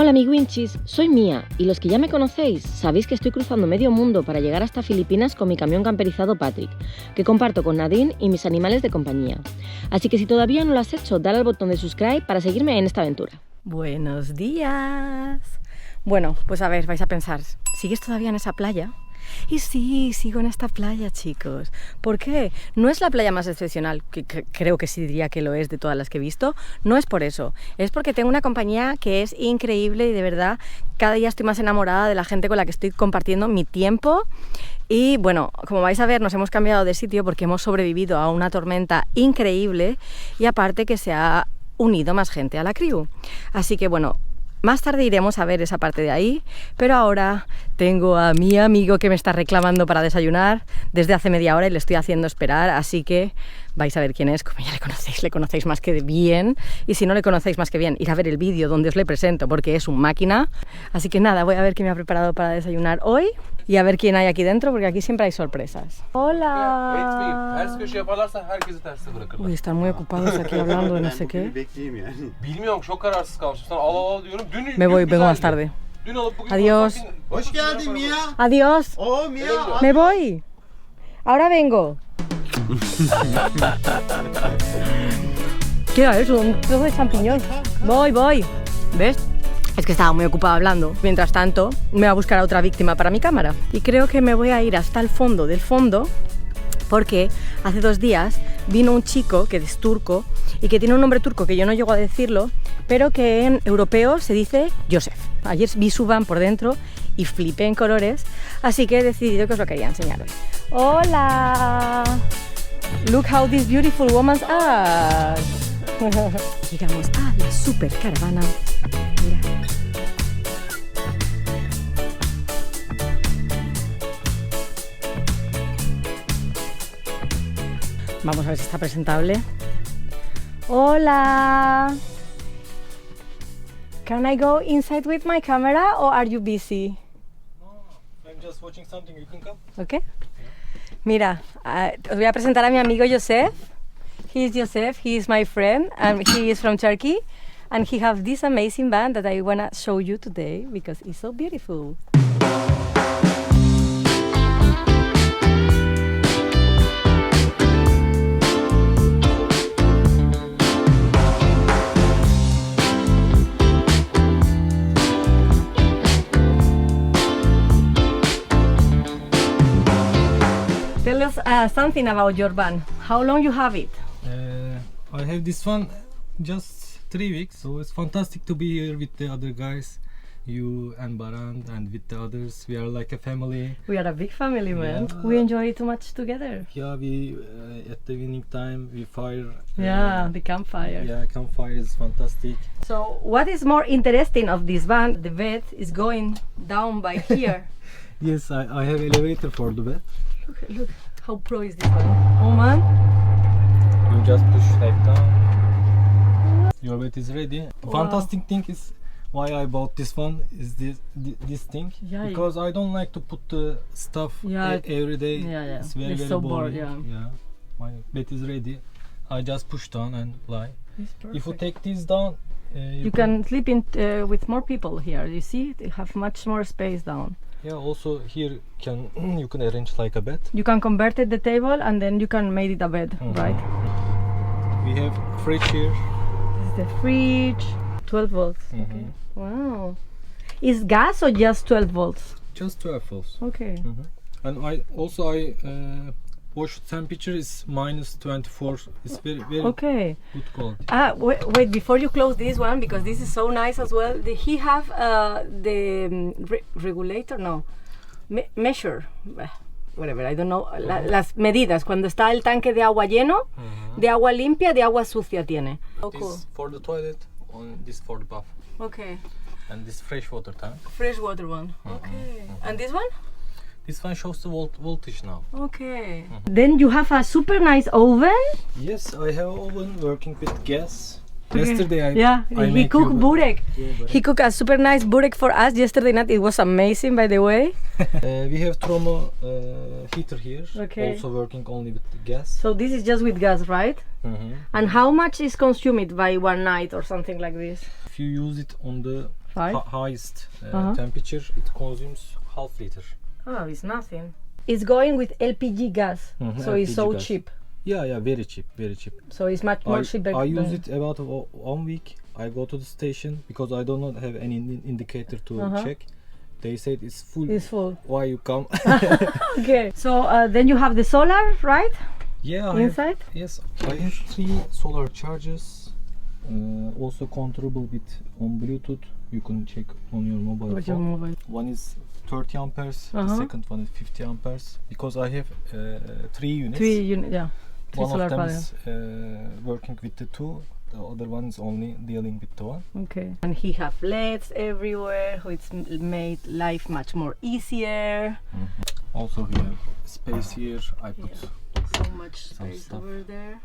Hola amiguinchis, soy Mía y los que ya me conocéis sabéis que estoy cruzando medio mundo para llegar hasta Filipinas con mi camión camperizado Patrick, que comparto con Nadine y mis animales de compañía. Así que si todavía no lo has hecho, dale al botón de subscribe para seguirme en esta aventura. Buenos días. Bueno, pues a ver, vais a pensar, ¿sigues todavía en esa playa? Y sí, sigo en esta playa, chicos. ¿Por qué? No es la playa más excepcional, que creo que sí diría que lo es de todas las que he visto. No es por eso, es porque tengo una compañía que es increíble y de verdad cada día estoy más enamorada de la gente con la que estoy compartiendo mi tiempo. Y bueno, como vais a ver, nos hemos cambiado de sitio porque hemos sobrevivido a una tormenta increíble y aparte que se ha unido más gente a la crew. Así que bueno, más tarde iremos a ver esa parte de ahí, pero ahora tengo a mi amigo que me está reclamando para desayunar desde hace media hora y le estoy haciendo esperar, así que vais a ver quién es. Como ya le conocéis más que bien, y si no le conocéis más que bien, ir a ver el vídeo donde os le presento porque es un máquina. Así que nada, voy a ver qué me ha preparado para desayunar hoy y a ver quién hay aquí dentro porque aquí siempre hay sorpresas. ¡Hola! Uy, están muy ocupados aquí hablando de no sé qué. Me voy, vengo más tarde. Adiós. Adiós. Me voy. Ahora vengo. ¿Qué era eso? Un trozo de champiñón. Voy. ¿Ves? Es que estaba muy ocupado hablando. Mientras tanto, me voy a buscar a otra víctima para mi cámara. Y creo que me voy a ir hasta el fondo del fondo porque hace 2 días vino un chico que es turco y que tiene un nombre turco que yo no llego a decirlo, pero que en europeo se dice Joseph. Ayer vi su van por dentro y flipé en colores, así que he decidido que os lo quería enseñar hoy. ¡Hola! Look how these beautiful women are. Llegamos a la super caravana. Mira. Vamos a ver si está presentable. Hola. Can I go inside with my camera or are you busy? No, I'm just watching something. You can come. Okay. Mira, os voy a presentar a mi amigo Joseph. He is Joseph, he is my friend, and he is from Turkey. And he has this amazing band that I want to show you today because it's so beautiful. Tell us something about your band. How long you have it? I have this one just 3 weeks, so it's fantastic to be here with the other guys, you and Baran, and with the others. We are like a family. We are a big family, man. Yeah. We enjoy too much together. Yeah, we at the evening time we fire. The campfire. Yeah, campfire is fantastic. So, what is more interesting of this band? The bed is going down by here. Yes, I have elevator for the bed. Look, how pro is this one? Oh man. You just push like down. Your bed is ready. Wow. Fantastic thing is why I bought this one is this thing, Yeah, because I don't like to put the stuff every day. Yeah. It's very so bored, boring. yeah. My bed is ready. I just push down and lie. It's If you perfect. take this down, You can sleep in with more people here. You see, they have much more space down. Yeah. Also here you can arrange like a bed. You can convert it the table and then you can make it a bed, right? We have fridge here. This is the fridge. 12 volts. Okay. Wow. Is gas or just 12 volts? Just 12 volts. Okay. And I wash temperature is -24. It's very Okay. good quality. Wait, before you close this one, because this is so nice as well, did he have the regulator? No. Measure. Whatever, I don't know. Las medidas, cuando está el tanque de agua lleno, de agua limpia, de agua sucia tiene. This for the toilet, and this for the bath. Okay. And this fresh water tank. Fresh water one. Okay. And this one? This one shows the voltage now. Okay. Then you have a super nice oven. Yes, I have oven working with gas. Okay. Yesterday I he make cooked burek. burek. He cooked a super nice burek for us yesterday night. It was amazing, by the way. We have Tromo heater here. Okay. Also working only with the gas. So this is just with gas, right? And how much is consumed by one night or something like this? If you use it on the 5? Highest Uh-huh. temperature, it consumes half liter. Oh, it's nothing. It's going with LPG gas, so it's LPG so gas. cheap. Yeah, very cheap, very cheap. So it's much more cheaper. I use than- it about 1 week. I go to the station because I do not have any indicator to check. They said it's full. It's full. Why you come? Okay. So then you have the solar, right? Yeah, I have, Inside? yes, I have 3 solar chargers. Also controllable with on Bluetooth. You can check on your mobile With your phone. mobile. One is 30 amperes. The second one is 50 amperes. Because I have 3 units. 3 units, yeah. 3 One solar of them panels. is working with the 2. The other one is only dealing with the 1. Okay. And he have LEDs everywhere, so it's made life much more easier. Also we have space here. I put So much some space stuff. over there.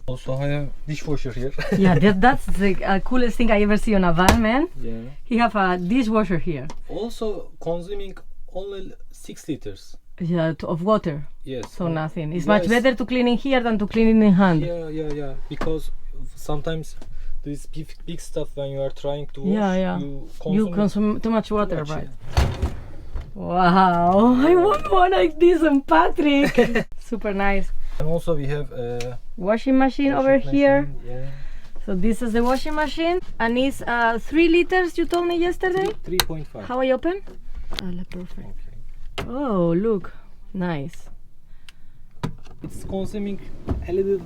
Also I have dishwasher here. Yeah, that's the coolest thing I ever see on a van, man. Yeah. He have a dishwasher here. Also consuming only 6 liters. Yeah, of water. Yes. So nothing. It's Yeah, much better to clean in here than to clean it in hand. Yeah. Because sometimes this big stuff when you are trying to wash, Yeah. you You consume too much water, much, right? Wow, I want one like this on Patrick. Super nice. And also we have a Washing machine over here. machine, Yeah. So this is the washing machine, and it's 3 liters. You told me yesterday. 3.5. How I open? Perfect. Okay. Oh, look, nice. It's consuming a little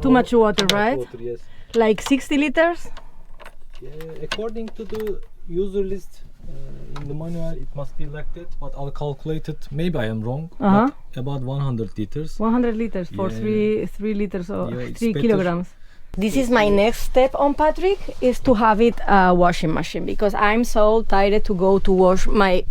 Too much water, right? water, yes. Like 60 liters. Yeah, according to the user list in the manual, it must be like that. But I'll calculate it. Maybe I am wrong. But about 100 liters. 100 liters for Yeah. 3 liters or Yeah, it's 3 better. kilograms. This is my next step on Patrick, is to have it a washing machine, because I'm so tired to go to wash my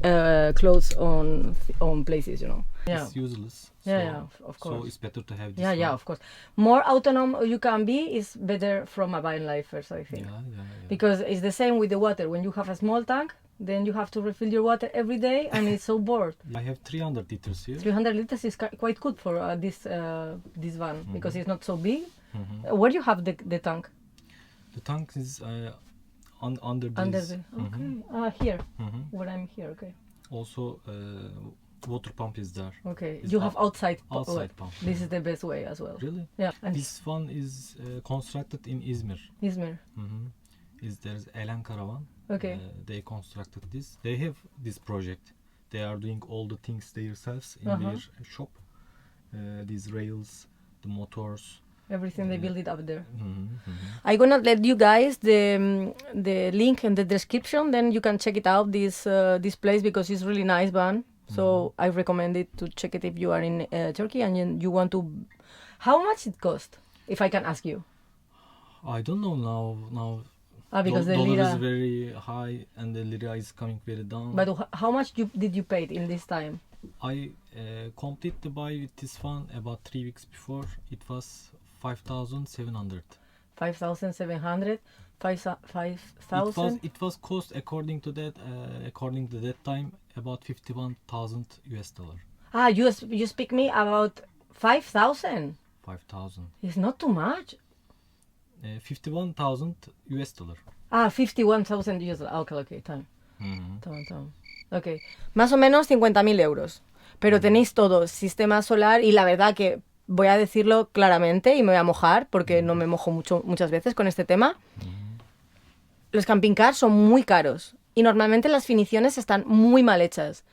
clothes on places, you know. Yeah. It's useless. Yeah, of So course. it's better to have this. Yeah, one. of course. More autonomous you can be is better from a van lifers, I think. Yeah. Because it's the same with the water. When you have a small tank, then you have to refill your water every day, and it's so bored. I have 300 liters here. 300 liters is quite good for this van, because it's not so big. Where do you have the tank? The tank is under this. Under the here, where I'm here. Okay. Also, water pump is there. Okay. It's You have outside. outside pump. This is the best way as well. Really? Yeah. And This one is constructed in Izmir. Izmir. There's Elen Caravan. Okay. They constructed this. They have this project. They are doing all the things themselves in their shop. These rails, the motors. Everything they build it up there. I'm gonna let you guys the link in the description. Then you can check it out. This place, because it's really nice van. So I recommend it to check it if you are in Turkey and you want to. How much it cost? If I can ask you. I don't know now. Because the dollar lira. is very high and the lira is coming very down. But how much did you pay in this time? I completed the buy with this one about 3 weeks before. It was 5,700. 5,700, 5,000. It was cost according to that time about 51,000 US dollar. You speak me about 5,000. 5,000. It's not too much. 51,000 US dollar. 51,000 euros. Okay, time. Ok, más o menos 50.000 euros. Pero tenéis todo, sistema solar, y la verdad que voy a decirlo claramente y me voy a mojar porque no me mojo muchas veces con este tema. Los camping cars son muy caros y normalmente las finiciones están muy mal hechas.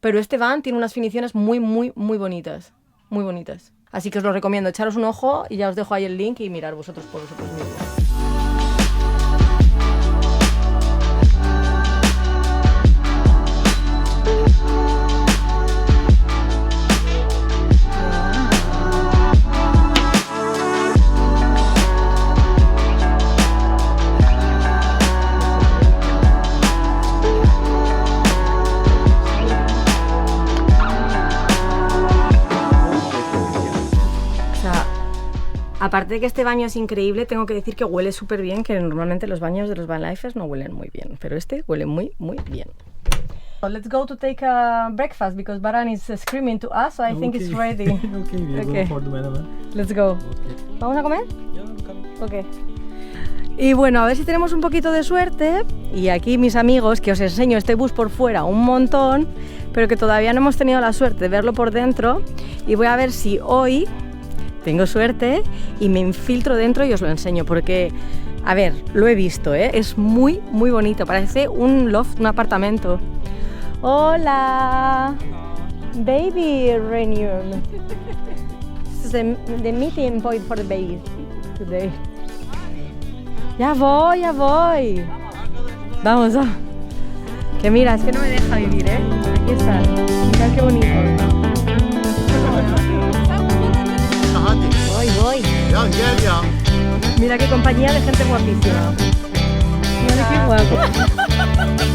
Pero este van tiene unas finiciones muy bonitas. Muy bonitas. Así que os lo recomiendo, echaros un ojo y ya os dejo ahí el link y mirar vosotros por vosotros mismos. Aparte de que este baño es increíble, tengo que decir que huele súper bien, que normalmente los baños de los van lifers no huelen muy bien, pero este huele muy bien. So let's go to take a breakfast because Baran is screaming to us, so I think it's ready. Okay, we are going for the manama. Let's go. Okay. ¿Vamos a comer? Yeah, I'm coming. Ok. Y bueno, a ver si tenemos un poquito de suerte. Y aquí mis amigos, que os enseño este bus por fuera un montón, pero que todavía no hemos tenido la suerte de verlo por dentro. Y voy a ver si hoy tengo suerte y me infiltro dentro y os lo enseño, porque, a ver, lo he visto, ¿eh? Es muy, muy bonito. Parece un loft, un apartamento. Hola, baby reunion. This is the meeting point for the babies today. Ya voy, ya voy. Vamos, va. Que mira, es que no me deja vivir, ¿eh? Aquí está. Mirad qué bonito. Voy. Mira qué compañía de gente guapísima. Mira qué guapo.